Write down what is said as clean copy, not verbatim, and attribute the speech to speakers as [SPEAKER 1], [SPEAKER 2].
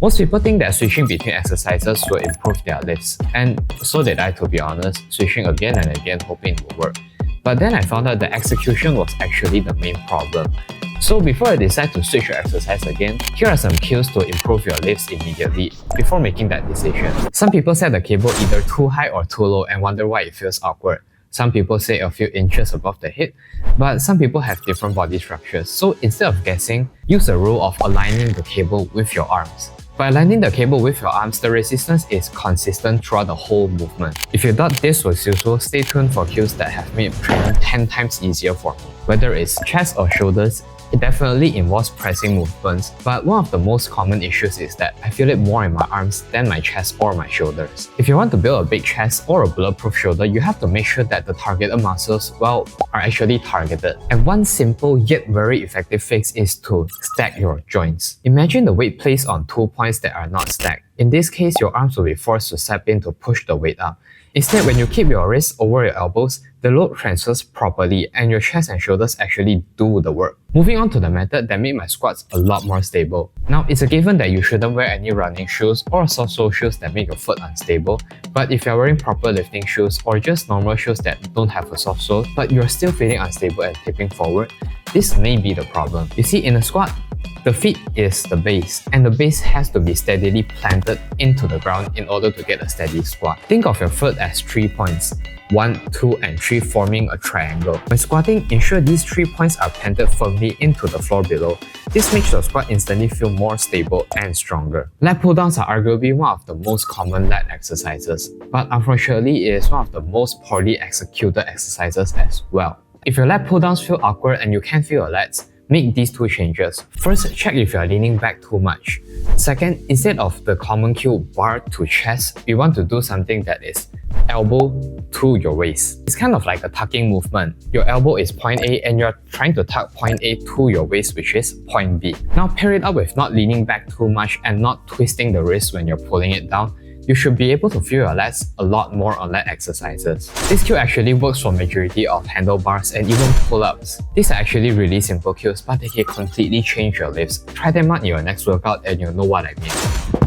[SPEAKER 1] Most people think that switching between exercises will improve their lifts, and so did I, to be honest, switching again and again hoping it will work. But then I found out the execution was actually the main problem. So before you decide to switch your exercise again, here are some cues to improve your lifts immediately before making that decision. Some people set the cable either too high or too low and wonder why it feels awkward. Some people say a few inches above the hip, but some people have different body structures. So instead of guessing, use the rule of aligning the cable with your arms. By aligning the cable with your arms, the resistance is consistent throughout the whole movement. If you thought this was useful, stay tuned for cues that have made training 10 times easier for me. Whether it's chest or shoulders, it definitely involves pressing movements, but one of the most common issues is that I feel it more in my arms than my chest or my shoulders. If you want to build a big chest or a bulletproof shoulder, you have to make sure that the targeted muscles, are actually targeted. And one simple yet very effective fix is to stack your joints. Imagine the weight placed on 2 points that are not stacked. In this case, your arms will be forced to step in to push the weight up. Instead, when you keep your wrists over your elbows, the load transfers properly and your chest and shoulders actually do the work. Moving on to the method that made my squats a lot more stable. Now, it's a given that you shouldn't wear any running shoes or soft sole shoes that make your foot unstable, but if you're wearing proper lifting shoes or just normal shoes that don't have a soft sole, but you're still feeling unstable and tipping forward, this may be the problem. You see, in a squat, the feet is the base, and the base has to be steadily planted into the ground in order to get a steady squat. Think of your foot as 3 points, 1, 2, and 3 forming a triangle. When squatting, ensure these 3 points are planted firmly into the floor below. This makes your squat instantly feel more stable and stronger. Lat pull-downs are arguably one of the most common lat exercises, but unfortunately it is one of the most poorly executed exercises as well. If your lat pull-downs feel awkward and you can't feel your lats, make these two changes. First, check if you are leaning back too much. Second, instead of the common cue bar to chest, we want to do something that is elbow to your waist. It's kind of like a tucking movement. Your elbow is point A and you're trying to tuck point A to your waist, which is point B. Now pair it up with not leaning back too much and not twisting the wrist when you're pulling it down. You should be able to feel your lats a lot more on lat exercises. This cue actually works for majority of handlebars and even pull-ups. These are actually really simple cues, but they can completely change your lifts. Try them out in your next workout and you'll know what I mean.